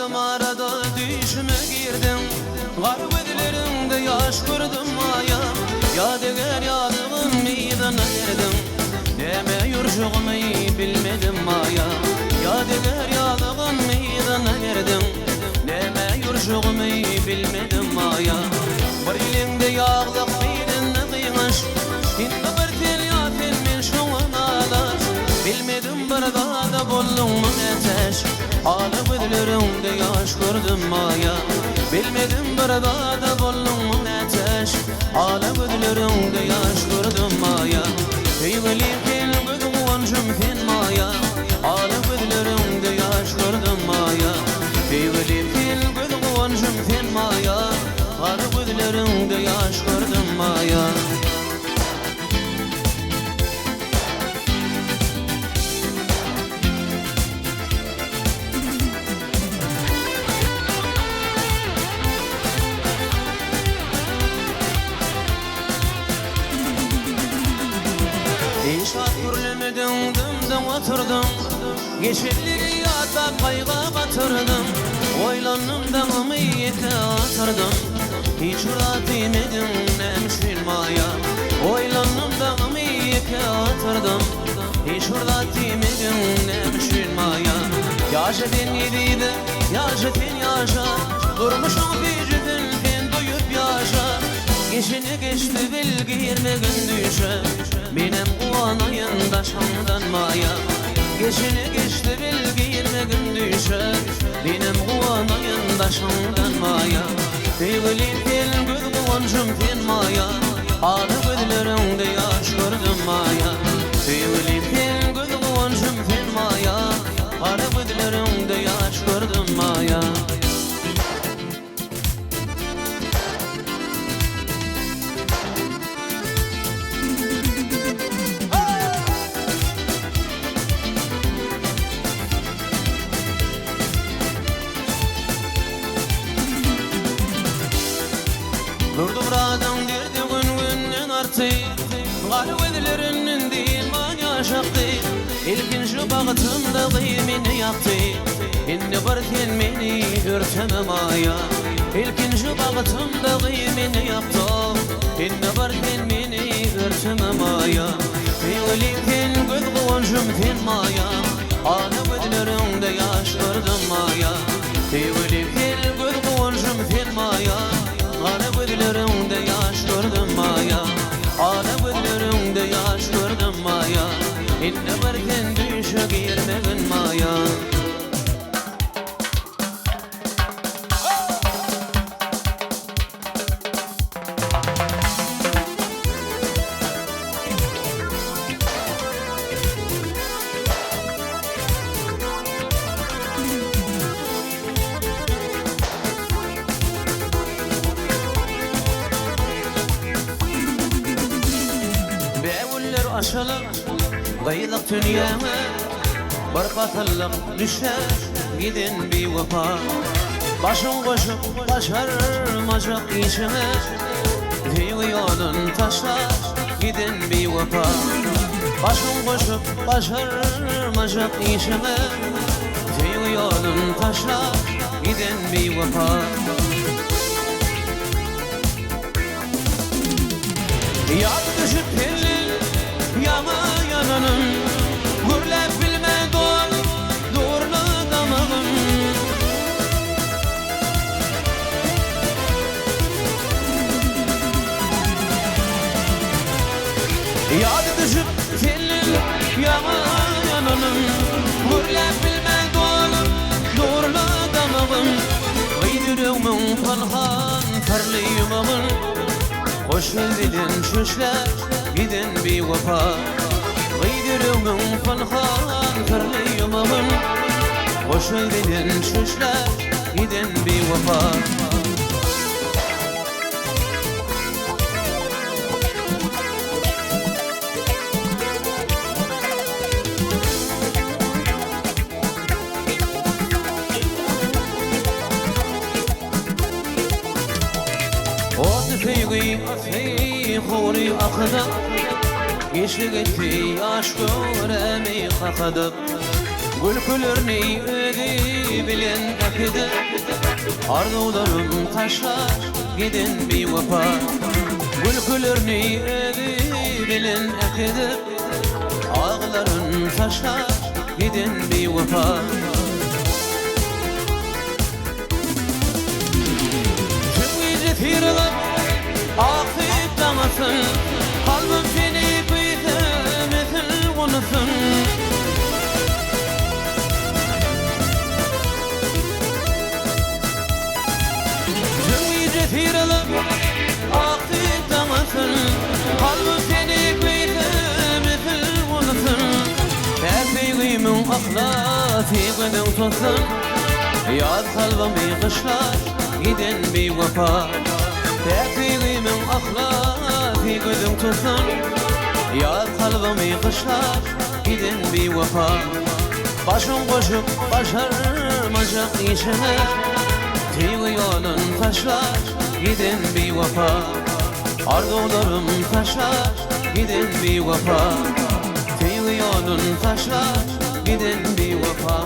Yaşadım arada düşüme girdim. Garbedilerinde yaş kırdım maya. Yadigar yadığın meydana erdim. Deme yurşuğumu bilmedim maya. Yadigar yadığın meydana erdim. Deme yurşuğumu bilmedim maya. Bir elinde yağlık beynine kıymış. Şimdi bir tel yatin men şuana adaş. Bilmedim bir dağda buldum mu ateş. Alıp ödülürümde yaş gördüm maya. Bilmedim bir dağda buldum mu ateş. Alıp ödülürümde yaş gördüm maya. Eyvelim kel gıdığıncım fen maya. Alıp ödülürümde yaş gördüm maya. Eyvelim kel gıdığıncım fen maya. Alıp ödülürümde yaş gördüm maya. İşat gürlemedim dümdüm oturdum. Yeşilliği yatak kayga batırdım. Oylanım damımı yete atırdım. Hiç rahat yemedim nemşin maya. Oylanım damımı yete atırdım. Hiç rahat yemedim nemşin maya. Yaşadın yediydi, yaşadın yaşa. Durmuşum vicdin fen doyup yaşa. Geçini geçti bilgi yermegin düşe. Benim uanayın daşımdan maya. Geçini geçti bilgi yermegin düşe. Benim uanayın daşımdan maya. Eyvelim kel göz kıvancım fen maya. Ağlı gözlerinde yaş gördüm maya. Eyvelim kel göz kıvancım fen maya. Ağlı gözlerinde yaş gördüm maya. Durdum radam derdi gün günden arttı. Galvedlerinin değil manya şaktı. İlkin şu bağıtımda kıymini yaktı. İnni barken meni örtemem aya. İlkin şu bağıtımda kıymini yaktım. İnni barken meni örtemem aya. Eyvelimken göz kıvancım fen maya. Ağlavedlerinde yaş gördüm maya. Eyvelimken göz kıvancım fen maya. Ağla gözlerinde yaş gördüm maya. Ağla gözlerinde yaş gördüm maya. İnne varken düşe girmegin maya. Aşalık, gaylık dünyama. Bir katıllık düşer, gidin bir vefa. Başın koşup başarmacak işime. Tüyü yolun taşlar, gidin bir vefa. Başın koşup başarmacak işime. Tüyü yolun taşlar, gidin bir vefa. Yat düşüp gelin yana yananın. Gürlep bilme doğru damağın. Yadı düşüp gelin yana yananın. Gürlep bilme doğru damağın. Gıydırığımın kalhan farlı yumağın. Hoş dilin şüşler gidin bir vefa. Gıydırığımın falhan kırlı yumağın. Hoş dilin şüşler gidin bir vefa. Tüfeği atfeği khuri akıdık. Geçti gitti aşk göremi kakadık. Gülkülerini ödü bilen akıdı Arzularım taşlar giden bir vefa Gülkülerini ödü bilen akıdı Ağlarım taşlar giden bir vefa Çünkü tirlip akıp damasın Kalbim seni büyütemezsin unusun Tirlip akıp damasın Kalbim seni büyütemezsin unusun Tepkimin ahlası gıdım tutsun Yaz kalbimi kışlar giden bir vefa Tepkimin ahlası gıdım tutsun Yaz kalbimi kışlar giden bir vefa Başım koşup başarmayacak işine Tiğ yolun taşlar giden bir vefa Arzularım taşlar giden bir vefa Tiğ yolun taşlar giden bir vefa